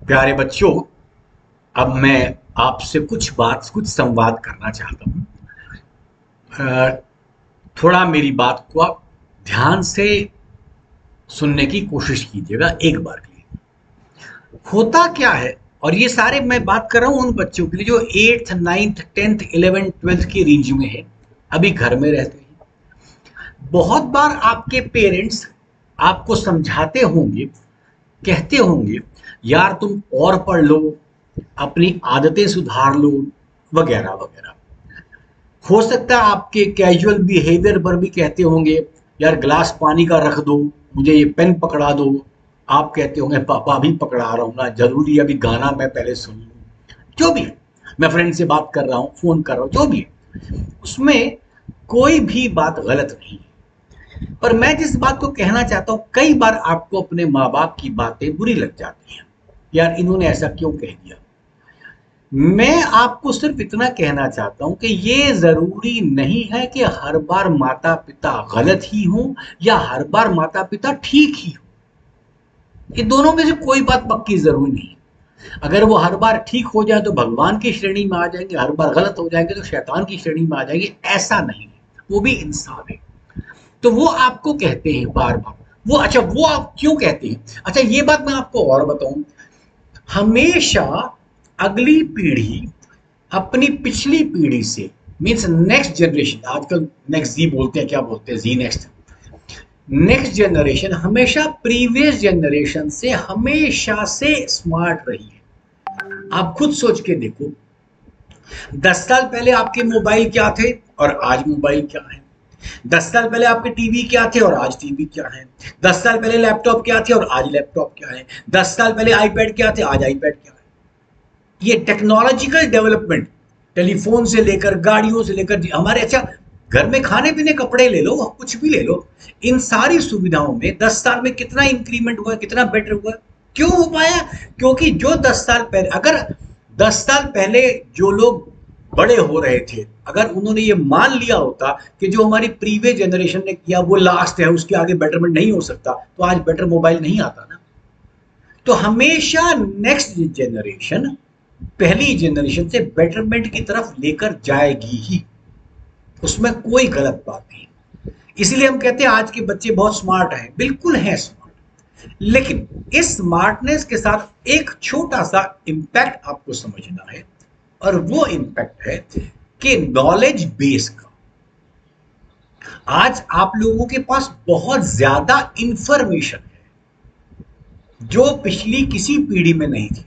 प्यारे बच्चों, अब मैं आपसे कुछ संवाद करना चाहता हूँ। थोड़ा मेरी बात को आप ध्यान से सुनने की कोशिश कीजिएगा एक बार के लिए। होता क्या है, और ये सारे मैं बात कर रहा हूँ उन बच्चों के लिए जो 8th 9th 10th 11th 12th की रेंज में है, अभी घर में रहते हैं। बहुत बार आपके पेरेंट्स आपको समझाते होंगे, कहते होंगे यार तुम और पढ़ लो, अपनी आदतें सुधार लो, वगैरह वगैरह। हो सकता है आपके कैजुअल बिहेवियर पर भी कहते होंगे यार गिलास पानी का रख दो, मुझे ये पेन पकड़ा दो। आप कहते होंगे पापा अभी पकड़ा रहा हूँ ना, जरूरी है अभी गाना मैं पहले सुन लूँ। जो भी है, मैं फ्रेंड से बात कर रहा हूँ, फोन कर रहा हूँ, जो भी है, उसमें कोई भी बात गलत नहीं है। पर मैं जिस बात को कहना चाहता हूँ, कई बार आपको अपने माँ बाप की बातें बुरी लग जाती हैं, यार इन्होंने ऐसा क्यों कह दिया। मैं आपको सिर्फ इतना कहना चाहता हूं कि ये जरूरी नहीं है कि हर बार माता पिता गलत ही हो या हर बार माता पिता ठीक ही हो। ये दोनों में से कोई बात पक्की जरूरी नहीं है। अगर वो हर बार ठीक हो जाए तो भगवान की श्रेणी में आ जाएंगे, हर बार गलत हो जाएंगे तो शैतान की श्रेणी में आ जाएंगे। ऐसा नहीं है, वो भी इंसान है। तो वो आपको कहते हैं बार बार, वो आप क्यों कहते हैं। अच्छा, ये बात मैं आपको और बताऊं, हमेशा अगली पीढ़ी अपनी पिछली पीढ़ी से, मीन्स नेक्स्ट जनरेशन, आजकल नेक्स्ट जी बोलते हैं, क्या बोलते हैं, जी नेक्स्ट, नेक्स्ट जनरेशन हमेशा प्रीवियस जनरेशन से हमेशा से स्मार्ट रही है। आप खुद सोच के देखो, 10 साल पहले आपके मोबाइल क्या थे और आज मोबाइल क्या है। 10 साल पहले आपके टीवी क्या थे और आज टीवी क्या है। 10 साल पहले लैपटॉप क्या थे और आज लैपटॉप क्या है। 10 साल पहले आईपैड क्या थे, आज आईपैड क्या है। ये टेक्नोलॉजिकल डेवलपमेंट, टेलीफोन से लेकर गाड़ियों से लेकर हमारे, अच्छा घर में खाने पीने कपड़े ले लो, कुछ भी ले लो, इन सारी सुविधाओं में 10 साल में कितना इंक्रीमेंट हुआ, कितना बेटर हुआ। क्यों हो पाया? क्योंकि जो 10 साल पहले, अगर 10 साल पहले जो लोग बड़े हो रहे थे, अगर उन्होंने ये मान लिया होता कि जो हमारी प्रीवियस जनरेशन ने किया वो लास्ट है, उसके आगे बेटरमेंट नहीं हो सकता, तो आज बेटर मोबाइल नहीं आता ना। तो हमेशा नेक्स्ट जनरेशन पहली जनरेशन से बेटरमेंट की तरफ लेकर जाएगी ही, उसमें कोई गलत बात नहीं। इसलिए हम कहते हैं आज के बच्चे बहुत स्मार्ट हैं, बिल्कुल हैं स्मार्ट, लेकिन इस स्मार्टनेस के साथ एक छोटा सा इंपैक्ट आपको समझना है, और वो इंपैक्ट है कि नॉलेज बेस का। आज आप लोगों के पास बहुत ज्यादा इंफॉर्मेशन है जो पिछली किसी पीढ़ी में नहीं थी।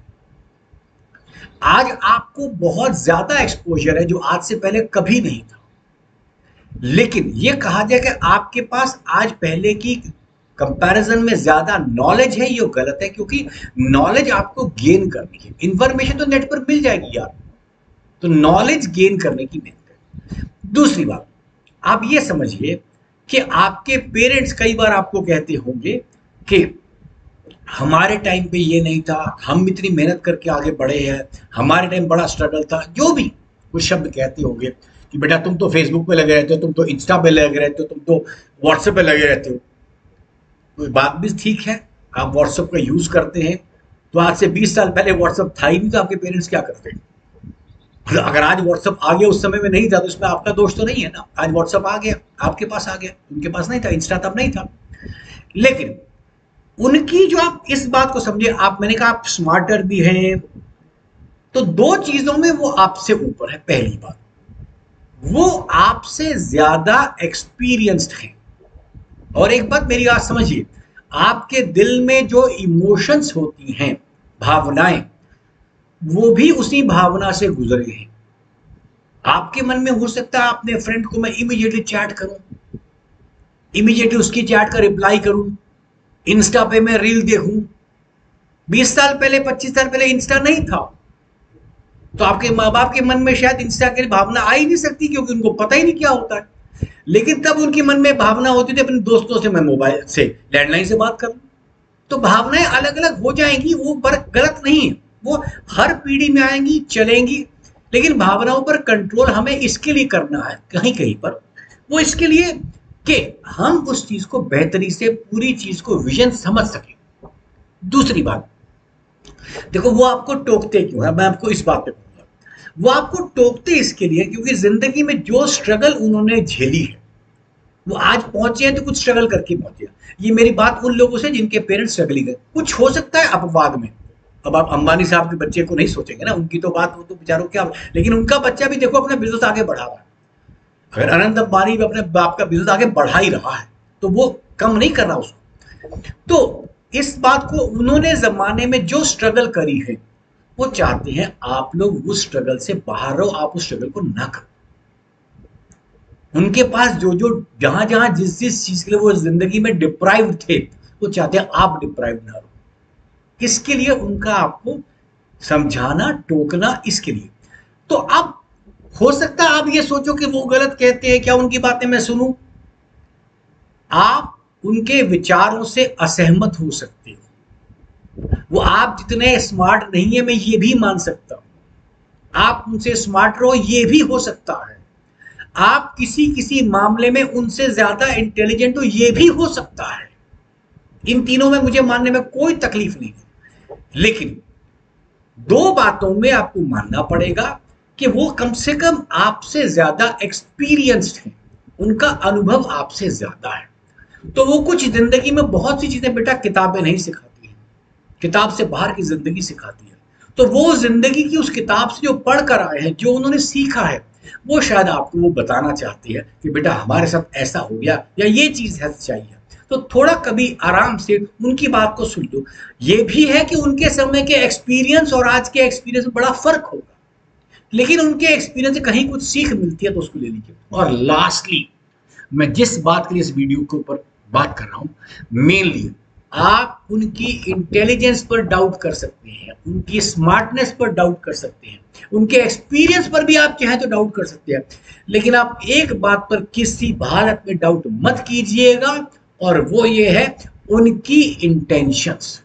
आज आपको बहुत ज्यादा एक्सपोजर है जो आज से पहले कभी नहीं था। लेकिन यह कहा जाए कि आपके पास आज पहले की कंपैरिजन में ज्यादा नॉलेज है, ये गलत है, क्योंकि नॉलेज आपको गेन करनी है। इंफॉर्मेशन तो नेट पर मिल जाएगी यार, तो नॉलेज गेन करने की मेहनत है। दूसरी बात, आप ये समझिए कि आपके पेरेंट्स कई बार आपको कहते होंगे कि हमारे टाइम पे ये नहीं था, हम इतनी मेहनत करके आगे बढ़े हैं, हमारे टाइम बड़ा स्ट्रगल था, जो भी कुछ शब्द कहते होंगे कि बेटा तुम तो फेसबुक पे लगे रहते हो, तुम तो इंस्टा पे लगे रहते हो, तुम तो व्हाट्सएप पे लगे रहते हो। तो बात भी ठीक है, आप व्हाट्सएप का यूज करते हैं, तो आज से 20 साल पहले व्हाट्सएप था ही नहीं, तो आपके पेरेंट्स क्या करते हैं। अगर आज व्हाट्सएप आ गया, उस समय में नहीं था, तो इसमें आपका दोष तो नहीं है ना। आज व्हाट्सएप आ गया, आपके पास आ गया, उनके पास नहीं था, इंस्टा तब नहीं था। लेकिन उनकी जो, आप इस बात को समझिए, आप, मैंने कहा आप स्मार्टर भी हैं, तो दो चीजों में वो आपसे ऊपर है। पहली बात, वो आपसे ज्यादा एक्सपीरियंस्ड हैं। और एक बात मेरी बात समझिए, आपके दिल में जो इमोशंस होती हैं, भावनाएं, वो भी उसी भावना से गुजरे हैं। आपके मन में हो सकता है आपने फ्रेंड को मैं इमीडिएटली चैट करूं, इमीडिएटली उसकी चैट का रिप्लाई करूं, इंस्टा पे मैं रील देखूं। 20 साल पहले, 25 साल पहले इंस्टा नहीं था, तो आपके माँ बाप के मन में शायद इंस्टा की भावना आ ही नहीं सकती, क्योंकि उनको पता ही नहीं क्या होता है। लेकिन तब उनके मन में भावना होती थी अपने दोस्तों से मैं मोबाइल से, लैंडलाइन से बात करूं। तो भावनाएं अलग अलग हो जाएंगी, वो गलत नहीं है, वो हर पीढ़ी में आएंगी, चलेंगी। लेकिन भावनाओं पर कंट्रोल हमें इसके लिए करना है कहीं कहीं पर, वो इसके लिए कि हम उस चीज को बेहतरी से, पूरी चीज को विजन समझ सकें। दूसरी बात, देखो वो आपको टोकते क्यों है, मैं आपको इस बात पे कहूंगा। वो आपको टोकते इसके लिए क्योंकि जिंदगी में जो स्ट्रगल उन्होंने झेली है, वो आज पहुंचे हैं तो कुछ स्ट्रगल करके पहुंचे हैं। ये मेरी बात उन लोगों से जिनके पेरेंट्स स्ट्रगलिंग है। कुछ हो सकता है अपवाद में, अब आप अंबानी साहब के बच्चे को नहीं सोचेंगे ना, उनकी तो बात, वो तो बेचारों क्या, लेकिन उनका बच्चा भी देखो अपना बिजनेस आगे बढ़ा रहा है। अगर अनंत अंबानी भी अपने बाप का बिजनेस आगे बढ़ा ही रहा है तो वो कम नहीं कर रहा उसको। तो इस बात को उन्होंने जमाने में जो स्ट्रगल करी है, वो चाहते हैं आप लोग उस स्ट्रगल से बाहर रहो, आप उस स्ट्रगल को ना करो। उनके पास जो जो जहां जहां जिस जिस चीज के लिए वो जिंदगी में डिप्राइव थे, वो चाहते हैं आप डिप्राइव ना रहो। किसके लिए? उनका आपको समझाना, टोकना, इसके लिए। तो अब हो सकता है आप ये सोचो कि वो गलत कहते हैं, क्या उनकी बातें मैं सुनूं? आप उनके विचारों से असहमत हो सकते हो, वो आप जितने स्मार्ट नहीं है मैं ये भी मान सकता हूं। आप उनसे स्मार्ट रहो ये भी हो सकता है। आप किसी किसी मामले में उनसे ज्यादा इंटेलिजेंट हो ये भी हो सकता है। इन तीनों में मुझे मानने में कोई तकलीफ नहीं है, लेकिन दो बातों में आपको मानना पड़ेगा कि वो कम से कम आपसे ज्यादा एक्सपीरियंस्ड हैं, उनका अनुभव आपसे ज्यादा है। तो वो कुछ जिंदगी में बहुत सी चीजें बेटा किताबें नहीं सिखाती हैं, किताब से बाहर की जिंदगी सिखाती है। तो वो जिंदगी की उस किताब से जो पढ़ कर आए हैं, जो उन्होंने सीखा है, वो शायद आपको वो बताना चाहती है कि बेटा हमारे साथ ऐसा हो गया या ये चीज है चाहिए। तो थोड़ा कभी आराम से उनकी बात को सुन लो। ये भी है कि उनके समय के एक्सपीरियंस और आज के एक्सपीरियंस में बड़ा फर्क होगा, लेकिन उनके एक्सपीरियंस से कहीं कुछ सीख मिलती है तो उसको ले लीजिए। और लास्टली, मैं जिस बात के लिए इस वीडियो के ऊपर बात कर रहा हूं, मेनली आप उनकी इंटेलिजेंस पर डाउट कर सकते हैं, उनकी स्मार्टनेस पर डाउट कर सकते हैं, उनके एक्सपीरियंस पर भी आप चाहें तो डाउट कर सकते हैं, लेकिन आप एक बात पर किसी हालत में डाउट मत कीजिएगा, और वो ये है उनकी इंटेंशंस।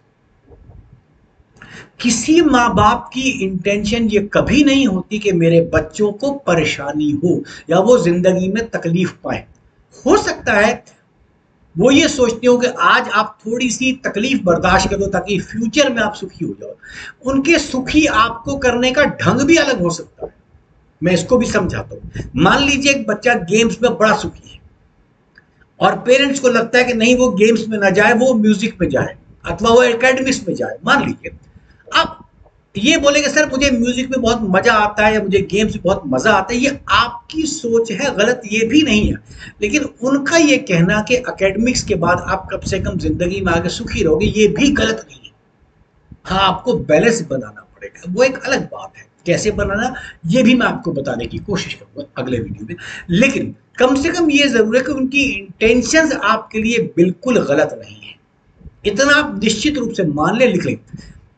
किसी माँ बाप की इंटेंशन ये कभी नहीं होती कि मेरे बच्चों को परेशानी हो या वो जिंदगी में तकलीफ पाए। हो सकता है वो ये सोचते हो कि आज आप थोड़ी सी तकलीफ बर्दाश्त करो ताकि फ्यूचर में आप सुखी हो जाओ। उनके सुखी आपको करने का ढंग भी अलग हो सकता है, मैं इसको भी समझाता हूं। मान लीजिए एक बच्चा गेम्स में बड़ा सुखी है और पेरेंट्स को लगता है कि नहीं वो गेम्स में ना जाए, वो म्यूजिक में जाए अथवा वो एकेडमिक्स में जाए। मान लीजिए आप ये बोलेंगे सर मुझे म्यूजिक में बहुत मजा आता है या मुझे गेम्स में बहुत मजा आता है, ये आपकी सोच है, गलत ये भी नहीं है। लेकिन उनका ये कहना कि एकेडमिक्स के बाद आप कम से कम जिंदगी में आगे सुखी रहोगे, ये भी गलत नहीं है। हाँ, आपको बैलेंस बनाना पड़ेगा, वो एक अलग बात है। कैसे बनाना ये भी मैं आपको बताने की कोशिश करूंगा अगले वीडियो में। लेकिन कम से कम ये जरूर है कि उनकी इंटेंशंस आपके लिए बिल्कुल गलत नहीं है, इतना आप निश्चित रूप से मान ले, लिख लें।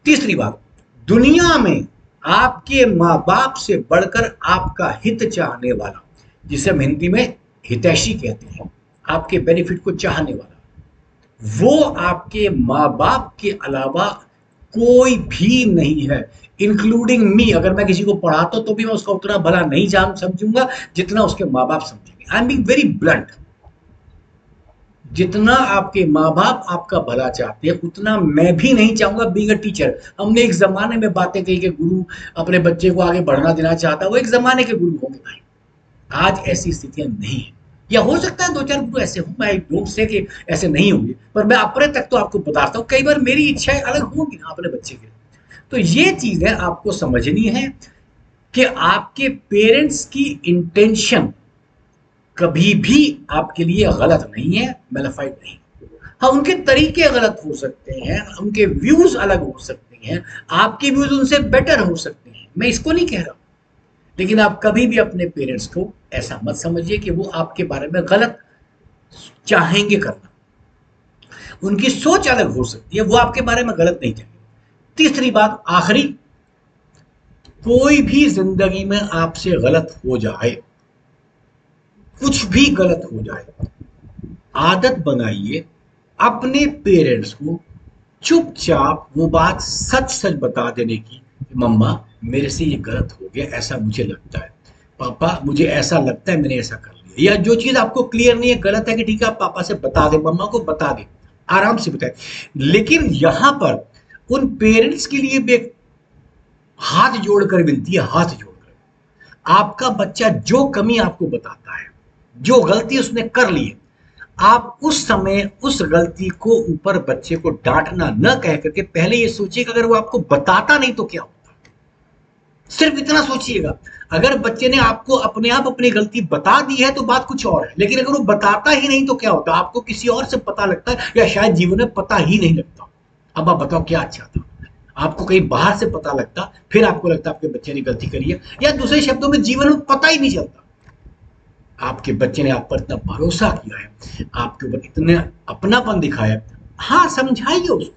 तीसरी बात, दुनिया में आपके माँ बाप से बढ़कर आपका हित चाहने वाला, जिसे हम हिंदी में हितैषी कहते हैं, आपके बेनिफिट को चाहने वाला, वो आपके माँ बाप के अलावा कोई भी नहीं है, इंक्लूडिंग मी। अगर मैं किसी को पढ़ाता हूं तो भी मैं उसका उतना भला नहीं जान समझूंगा जितना उसके माँ बाप समझेंगे। I am being very blunt. जितना आपके माँ बाप आपका भला चाहते हैं उतना मैं भी नहीं चाहूंगा बीइंग अ टीचर। हमने एक जमाने में बातें कही कि गुरु अपने बच्चे को आगे बढ़ना देना चाहता, वो एक जमाने के गुरु होंगे भाई, आज ऐसी स्थितियां नहीं है। या हो सकता है दो चार गुरु ऐसे हों, मैं डोंट से कि ऐसे नहीं होंगे, पर मैं अपने तक तो आपको बताता हूँ, कई बार मेरी इच्छाएं अलग होंगी ना अपने बच्चे के। तो ये चीजें आपको समझनी है कि आपके पेरेंट्स की इंटेंशन कभी भी आपके लिए गलत नहीं है, मैलिफाइड नहीं। हाँ, उनके तरीके गलत हो सकते हैं, उनके व्यूज अलग हो सकते हैं, आपके व्यूज उनसे बेटर हो सकते हैं, मैं इसको नहीं कह रहा, लेकिन आप कभी भी अपने पेरेंट्स को ऐसा मत समझिए कि वो आपके बारे में गलत चाहेंगे करना। उनकी सोच अलग हो सकती है, वो आपके बारे में गलत नहीं चाहेंगे। तीसरी बात, आखिरी, कोई भी जिंदगी में आपसे गलत हो जाए, कुछ भी गलत हो जाए, आदत बनाइए अपने पेरेंट्स को चुपचाप वो बात सच सच बता देने की, मम्मा मेरे से ये गलत हो गया, ऐसा मुझे लगता है, पापा मुझे ऐसा लगता है मैंने ऐसा कर लिया, या जो चीज आपको क्लियर नहीं है, गलत है, कि ठीक है आप पापा से बता दे, मम्मा को बता दे, आराम से बताए। लेकिन यहां पर उन पेरेंट्स के लिए भी हाथ जोड़कर विनती है, हाथ जोड़कर। आपका बच्चा जो कमी आपको बताता है, जो गलती उसने कर ली है, आप उस समय उस गलती को ऊपर बच्चे को डांटना न कह करके पहले ये सोचिए कि अगर वो आपको बताता नहीं तो क्या होता। सिर्फ इतना सोचिएगा, अगर बच्चे ने आपको अपने आप अपनी गलती बता दी है तो बात कुछ और है, लेकिन अगर वो बताता ही नहीं तो क्या होता, आपको किसी और से पता लगता है या शायद जीवन में पता ही नहीं लगता। अब आप बताओ क्या अच्छा था, आपको कहीं बाहर से पता लगता, फिर आपको लगता आपके बच्चे ने गलती करी है, या दूसरे शब्दों में जीवन में पता ही नहीं चलता। आपके बच्चे ने आप पर इतना भरोसा किया है, आपके ऊपर इतने अपनापन दिखाया, हाँ समझाइए उसको।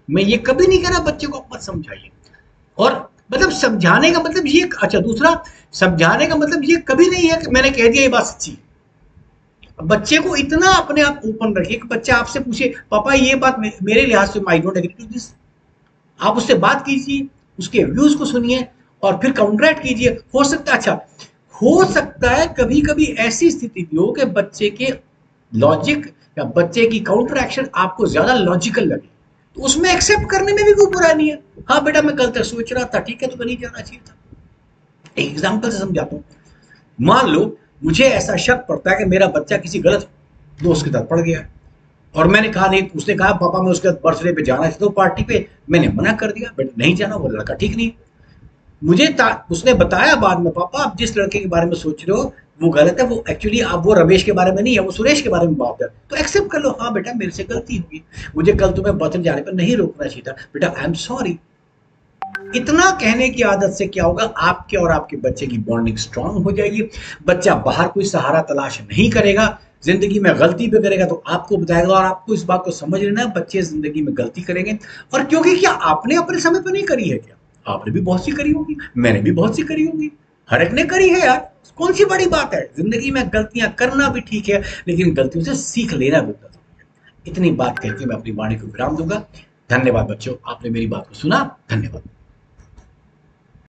मैं ये कभी नहीं कह रहा बच्चे को आप मत समझाइए, और मतलब समझाने का मतलब ये, अच्छा दूसरा, समझाने का मतलब ये कभी नहीं है कि मैंने कह दिया ये बात सच्ची है। बच्चे को इतना अपने आप ओपन रखिए कि बच्चा आपसे पूछे पापा ये बात मेरे लिहाज से I don't agree to this. आप उससे बात कीजिए, उसके व्यूज को सुनिए और फिर काउंटरैक्ट कीजिए। हो सकता, अच्छा हो सकता है कभी कभी ऐसी स्थिति भी हो कि बच्चे के लॉजिक या बच्चे की काउंटर एक्शन आपको ज्यादा लॉजिकल लगे, तो उसमें एक्सेप्ट करने में भी कोई बुरा नहीं है। हाँ बेटा मैं कल तक सोच रहा था, ठीक है, तो नहीं जाना चाहिए था। एक एग्जाम्पल से समझाता हूँ। मान लो मुझे ऐसा शक पड़ता है कि मेरा बच्चा किसी गलत दोस्त के साथ पड़ गया, और मैंने कहा नहीं, उसने कहा पापा मैं उसके बर्थडे पे जाना चाहता हूँ पार्टी पे, मैंने मना कर दिया, बेटा नहीं जाना, वो लड़का ठीक नहीं। उसने बताया बाद में, पापा आप जिस लड़के के बारे में सोच रहे हो वो गलत है, वो एक्चुअली आप वो रमेश के बारे में नहीं है, वो सुरेश के बारे में बात है, तो एक्सेप्ट कर लो, हाँ बेटा मेरे से गलती होगी, मुझे कल तुम्हें बर्थडे जाने पर नहीं रोकना चाहिए था, बेटा आई एम सॉरी। इतना कहने की आदत से क्या होगा, आपके और आपके बच्चे की बॉन्डिंग स्ट्रांग हो जाएगी। बच्चा बाहर कोई सहारा तलाश नहीं करेगा, जिंदगी में गलती भी करेगा तो आपको बताएगा, और आपको इस बात को समझ लेना है बच्चे जिंदगी में गलती करेंगे। और क्योंकि क्या आपने अपने समय पर नहीं करी है क्या, आपने भी बहुत सी करी होगी, मैंने भी बहुत सी करी होगी, हर एक ने करी है यार, कौन सी बड़ी बात है। जिंदगी में गलतियां करना भी ठीक है, लेकिन गलतियों से सीख लेना भी उतना जरूरी है। इतनी बात कहकर मैं अपनी वाणी को विराम दूंगा। धन्यवाद बच्चों, आपने मेरी बात को सुना, धन्यवाद।